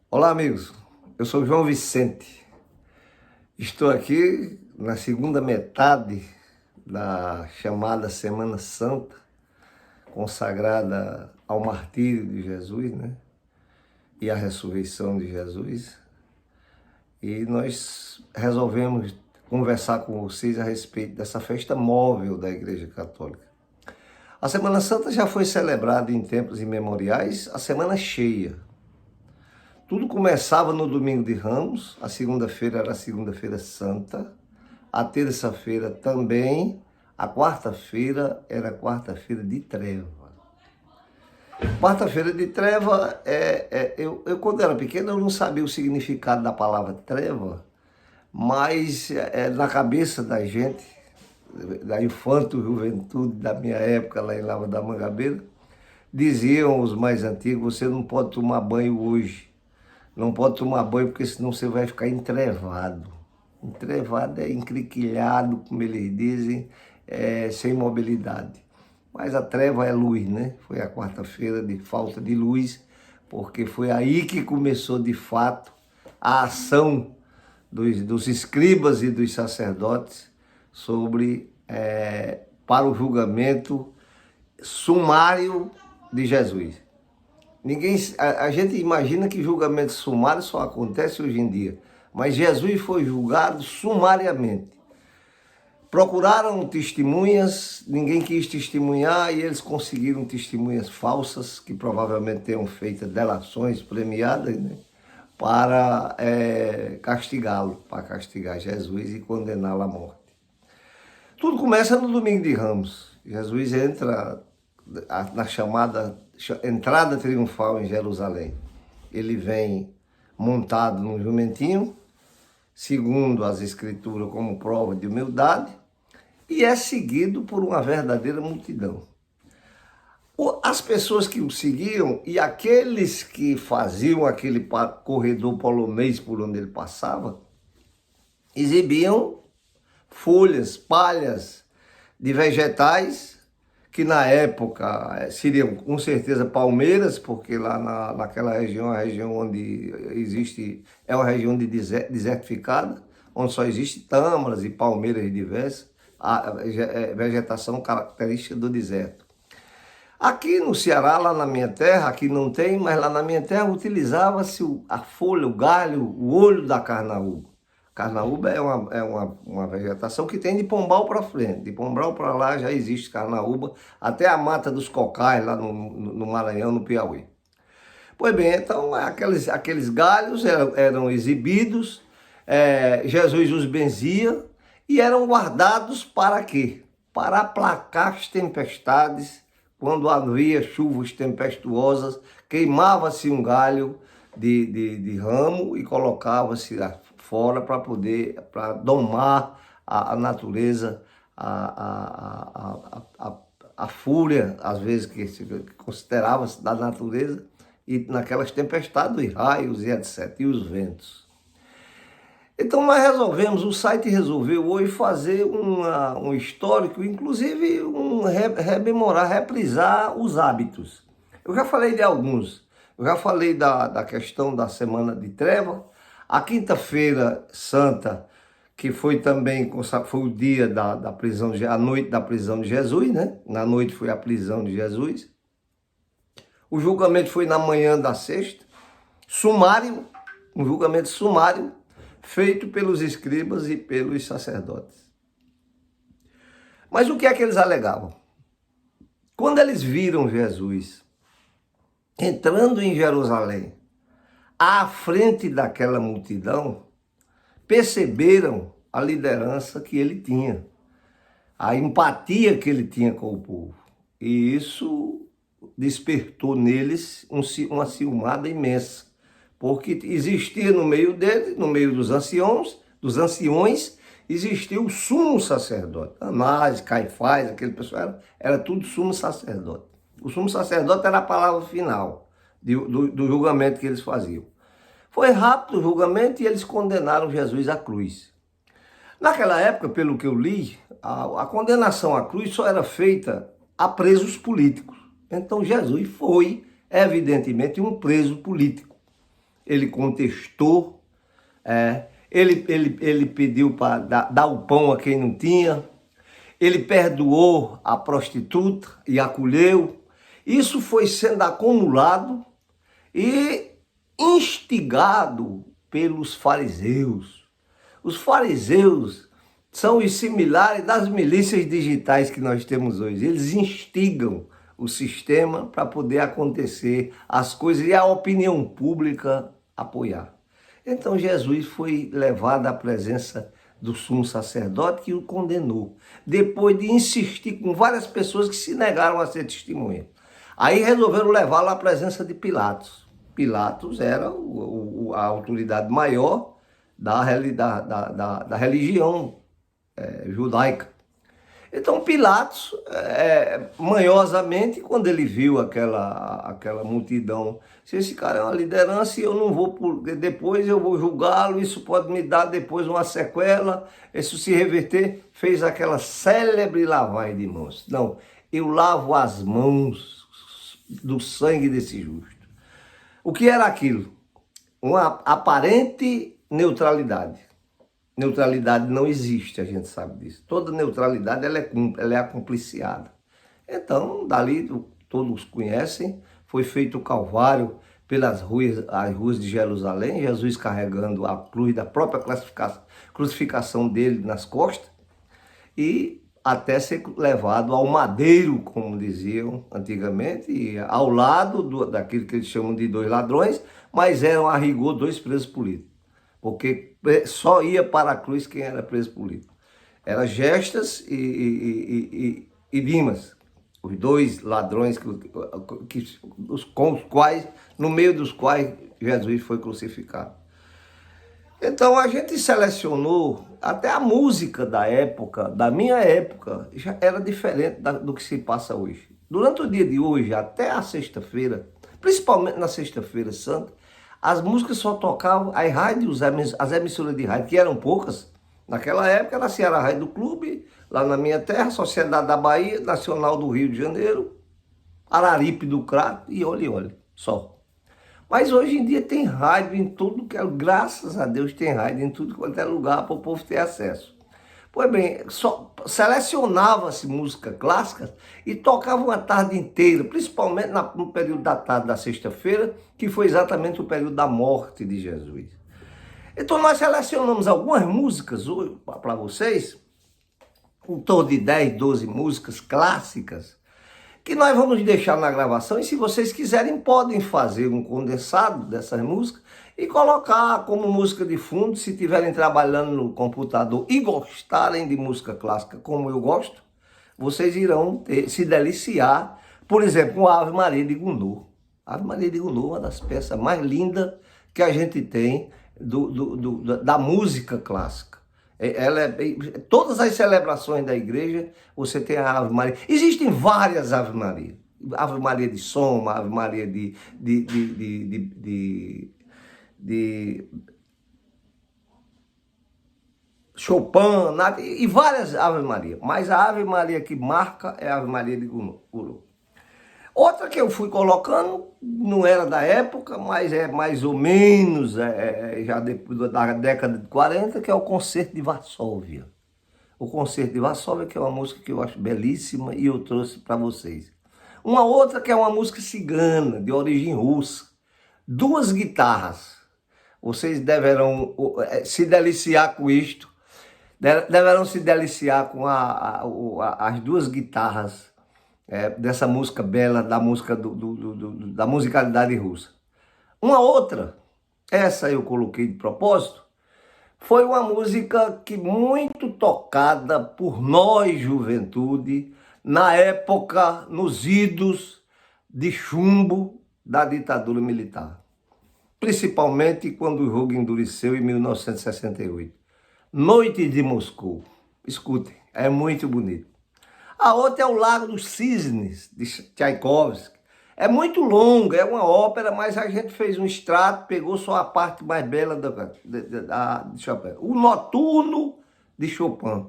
Olá, amigos. Eu sou João Vicente. Estou aqui na segunda metade da chamada Semana Santa, consagrada ao martírio de Jesus, né? E à ressurreição de Jesus. E nós resolvemos conversar com vocês a respeito dessa festa móvel da Igreja Católica. A Semana Santa já foi celebrada em tempos imemoriais, a Semana Cheia. Tudo começava no domingo de Ramos, a segunda-feira era a segunda-feira santa, a terça-feira também, a quarta-feira era a quarta-feira de treva. Quarta-feira de treva, eu quando era pequeno eu não sabia o significado da palavra treva, mas na cabeça da gente, da infanto-juventude da minha época lá em Lavra da Mangabeira, diziam os mais antigos: você não pode tomar banho hoje. Não pode tomar banho porque senão você vai ficar entrevado. Entrevado é encriquilhado, como eles dizem, sem mobilidade. Mas a treva é luz, né? Foi a quarta-feira de falta de luz, porque foi aí que começou de fato a ação dos escribas e dos sacerdotes para o julgamento sumário de Jesus. A gente imagina que julgamento sumário só acontece hoje em dia, mas Jesus foi julgado sumariamente. Procuraram testemunhas, ninguém quis testemunhar e eles conseguiram testemunhas falsas, que provavelmente tenham feito delações premiadas, né, para castigá-lo, para castigar Jesus e condená-lo à morte. Tudo começa no domingo de Ramos. Jesus entra na chamada entrada triunfal em Jerusalém. Ele vem montado num jumentinho, segundo as escrituras, como prova de humildade, e é seguido por uma verdadeira multidão. As pessoas que o seguiam e aqueles que faziam aquele corredor polonês por onde ele passava, exibiam folhas, palhas de vegetais, que na época seriam com certeza palmeiras, porque lá naquela região, a região onde existe, é uma região desertificada, onde só existe tâmaras e palmeiras diversas, a vegetação característica do deserto. Aqui no Ceará, lá na minha terra, aqui não tem, mas lá na minha terra utilizava-se a folha, o galho, o olho da carnaúba. Carnaúba é uma vegetação que tem de Pombal para frente. De Pombal para lá já existe carnaúba, até a Mata dos Cocais, lá no Maranhão, no Piauí. Pois bem, então aqueles galhos eram exibidos, Jesus os benzia e eram guardados para quê? Para aplacar as tempestades. Quando havia chuvas tempestuosas, queimava-se um galho de ramo e colocava-se fora para domar a natureza, a fúria, às vezes, que considerava-se da natureza, e naquelas tempestades, os raios e etc., e os ventos. Então nós resolvemos, o site resolveu hoje fazer um histórico, inclusive rememorar, reprisar os hábitos. Eu já falei de alguns, eu já falei da questão da Semana de Treva, a Quinta-feira Santa, que foi também foi o dia da prisão, a noite da prisão de Jesus, né? Na noite foi a prisão de Jesus. O julgamento foi na manhã da sexta, sumário, um julgamento sumário, feito pelos escribas e pelos sacerdotes. Mas o que é que eles alegavam? Quando eles viram Jesus entrando em Jerusalém, à frente daquela multidão, perceberam a liderança que ele tinha, a empatia que ele tinha com o povo. E isso despertou neles uma ciumada imensa, porque existia no meio dele, no meio dos anciões, existia o sumo sacerdote. Anás, Caifás, aquele pessoal, era tudo sumo sacerdote. O sumo sacerdote era a palavra final do julgamento que eles faziam. Foi rápido o julgamento e eles condenaram Jesus à cruz. Naquela época, pelo que eu li, a condenação à cruz só era feita a presos políticos. Então Jesus foi, evidentemente, um preso político. ele contestou, ele pediu para dar o pão a quem não tinha, ele perdoou a prostituta e acolheu. Isso foi sendo acumulado e instigado pelos fariseus. Os fariseus são os similares das milícias digitais que nós temos hoje. Eles instigam o sistema para poder acontecer as coisas e a opinião pública apoiar. Então Jesus foi levado à presença do sumo sacerdote que o condenou, depois de insistir com várias pessoas que se negaram a ser testemunha. Aí resolveram levá-lo à presença de Pilatos. Pilatos era a autoridade maior da religião judaica. Então Pilatos, manhosamente, quando ele viu aquela multidão, se esse cara é uma liderança e eu não vou, depois eu vou julgá-lo, isso pode me dar depois uma sequela, isso se reverter, fez aquela célebre lavagem de mãos. Não, eu lavo as mãos do sangue desse justo. O que era aquilo? Uma aparente neutralidade. Neutralidade não existe, a gente sabe disso. Toda neutralidade ela é acompliciada. Então, dali todos conhecem, foi feito o Calvário pelas as ruas de Jerusalém, Jesus carregando a cruz da própria crucificação dele nas costas, e até ser levado ao madeiro, como diziam antigamente, e ao lado daquilo que eles chamam de dois ladrões, mas eram a rigor dois presos políticos. Porque só ia para a cruz quem era preso político. Era Gestas e Dimas, os dois ladrões com os quais, no meio dos quais Jesus foi crucificado. Então a gente selecionou, até a música da época, da minha época, já era diferente do que se passa hoje. Durante o dia de hoje, até a sexta-feira, principalmente na sexta-feira santa, as músicas só tocavam as rádios, as emissoras de rádio, que eram poucas. Naquela época era Ceará Rádio do Clube, lá na minha terra, Sociedade da Bahia, Nacional do Rio de Janeiro, Araripe do Crato e olhe, só. Mas hoje em dia tem rádio em tudo que é, graças a Deus tem rádio em tudo quanto é lugar para o povo ter acesso. Pois bem, só selecionava-se música clássica e tocava uma tarde inteira, principalmente no período da tarde da sexta-feira, que foi exatamente o período da morte de Jesus. Então nós selecionamos algumas músicas hoje para vocês, em torno de 10, 12 músicas clássicas, que nós vamos deixar na gravação, e se vocês quiserem podem fazer um condensado dessas músicas e colocar como música de fundo, se estiverem trabalhando no computador e gostarem de música clássica como eu gosto, vocês irão se deliciar, por exemplo, com a Ave Maria de Gounod. A Ave Maria de Gounod é uma das peças mais lindas que a gente tem da música clássica. Todas as celebrações da igreja, você tem a Ave Maria. Existem várias Ave Maria. Ave Maria de Soma, Ave Maria de Chopin, e várias Ave Maria. Mas a Ave Maria que marca é a Ave Maria de Gounod. Outra que eu fui colocando, não era da época, mas é mais ou menos já depois da década de 40, que é o Concerto de Varsóvia. O Concerto de Varsóvia, que é uma música que eu acho belíssima e eu trouxe para vocês. Uma outra que é uma música cigana, de origem russa. Duas guitarras. Vocês deverão se deliciar com isto. Deverão se deliciar com as duas guitarras dessa música bela, da música da musicalidade russa. Uma outra, essa eu coloquei de propósito, foi uma música que muito tocada por nós, juventude, na época, nos idos de chumbo da ditadura militar. Principalmente quando o jogo endureceu em 1968. Noite de Moscou. Escutem, é muito bonito. A outra é o Lago dos Cisnes, de Tchaikovsky. É muito longa, é uma ópera, mas a gente fez um extrato, pegou só a parte mais bela de Chopin. O Noturno de Chopin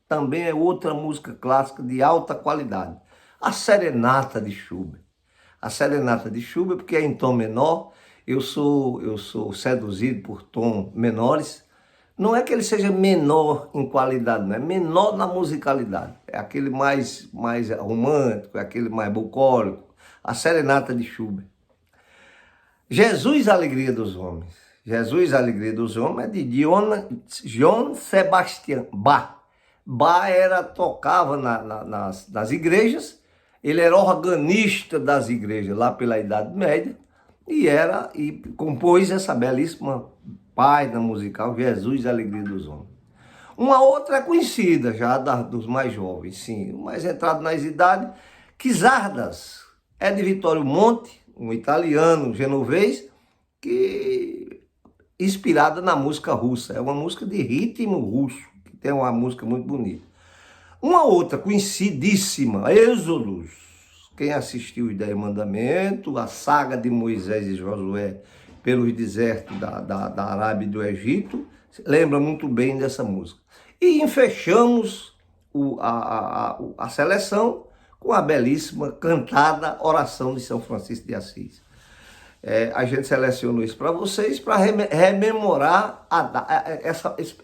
também é outra música clássica de alta qualidade. A Serenata de Schubert. A Serenata de Schubert, porque é em tom menor, eu sou seduzido por tom menores. Não é que ele seja menor em qualidade, não é menor na musicalidade. É aquele mais romântico, é aquele mais bucólico, a serenata de Schubert. Jesus, a Alegria dos Homens. Jesus, a Alegria dos Homens é de Johann Sebastian Bach. Bach tocava nas igrejas, ele era organista das igrejas lá pela Idade Média e compôs essa belíssima página musical, Jesus, a Alegria dos Homens. Uma outra é conhecida já dos mais jovens, sim, mais entrado nas idades, Quizardas, é de Vittorio Monti, um italiano genovês, que inspirada na música russa. É uma música de ritmo russo, que tem uma música muito bonita. Uma outra conhecidíssima, Êxodos. Quem assistiu os 10 Mandamentos, a saga de Moisés e Josué pelos desertos da Arábia e do Egito, lembra muito bem dessa música. E fechamos a seleção com a belíssima cantada Oração de São Francisco de Assis. A gente selecionou isso para vocês, para rememorar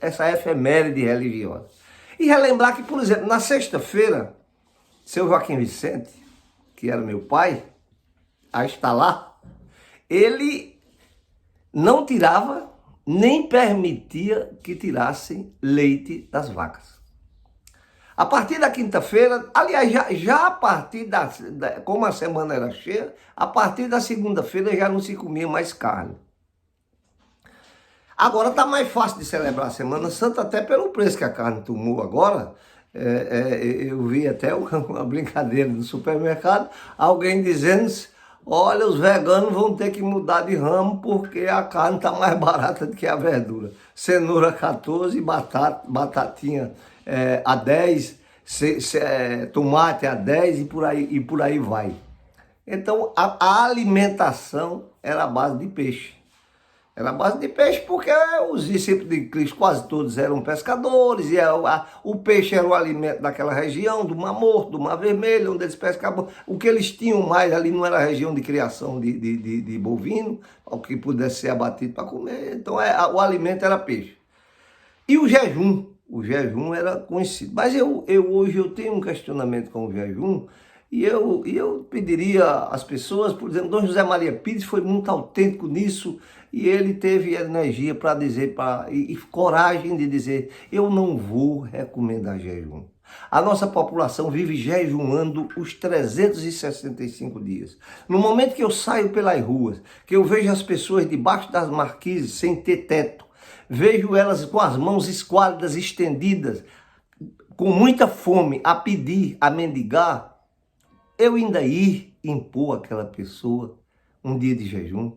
essa efeméride religiosa. E relembrar que, por exemplo, na sexta-feira, seu Joaquim Vicente, que era meu pai, a estar lá, ele não tirava, nem permitia que tirassem leite das vacas. A partir da quinta-feira, aliás, já a partir como a semana era cheia, a partir da segunda-feira já não se comia mais carne. Agora está mais fácil de celebrar a Semana Santa, até pelo preço que a carne tomou agora. Eu vi até uma brincadeira no supermercado, alguém dizendo: olha, os veganos vão ter que mudar de ramo porque a carne está mais barata do que a verdura. Cenoura 14, batatinha a 10, tomate a 10 e por aí vai. Então a alimentação era a base de peixe. Era a base de peixe porque os discípulos de Cristo quase todos eram pescadores, e o peixe era o alimento daquela região, do Mar Morto, do Mar Vermelho, onde eles pescavam. O que eles tinham mais ali não era a região de criação de bovino, o que pudesse ser abatido para comer. Então o alimento era peixe. E o jejum era conhecido. Mas hoje eu tenho um questionamento com o jejum, e eu pediria às pessoas, por exemplo, Dom José Maria Pires foi muito autêntico nisso, e ele teve energia para dizer, e coragem de dizer: eu não vou recomendar jejum. A nossa população vive jejuando os 365 dias. No momento que eu saio pelas ruas, que eu vejo as pessoas debaixo das marquises sem ter teto, vejo elas com as mãos esquálidas estendidas, com muita fome, a pedir, a mendigar, eu ainda ir impor àquela pessoa um dia de jejum,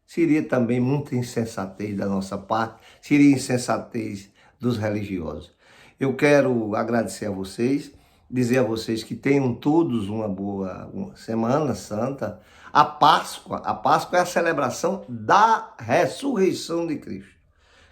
seria também muita insensatez da nossa parte, seria insensatez dos religiosos. Eu quero agradecer a vocês, dizer a vocês que tenham todos uma boa Semana Santa. A Páscoa é a celebração da ressurreição de Cristo.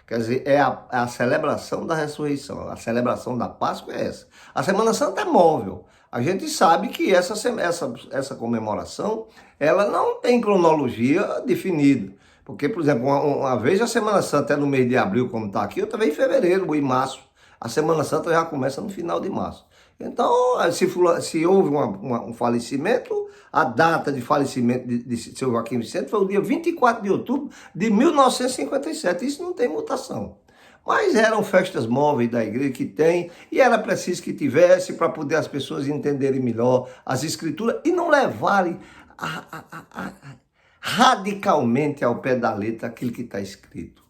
Quer dizer, é a celebração da ressurreição. A celebração da Páscoa é essa. A Semana Santa é móvel. A gente sabe que essa comemoração, ela não tem cronologia definida. Porque, por exemplo, uma vez a Semana Santa é no mês de abril, como está aqui, outra vez em fevereiro ou em março. A Semana Santa já começa no final de março. Então, se houve um falecimento, a data de falecimento de seu Joaquim Vicente foi o dia 24 de outubro de 1957. Isso não tem mutação. Mas eram festas móveis da igreja que tem, e era preciso que tivesse para poder as pessoas entenderem melhor as escrituras e não levarem radicalmente ao pé da letra aquilo que está escrito.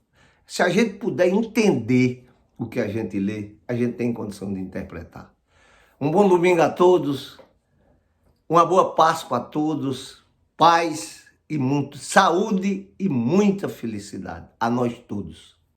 Se a gente puder entender o que a gente lê, a gente tem condição de interpretar. Um bom domingo a todos, uma boa Páscoa a todos, paz e saúde e muita felicidade a nós todos.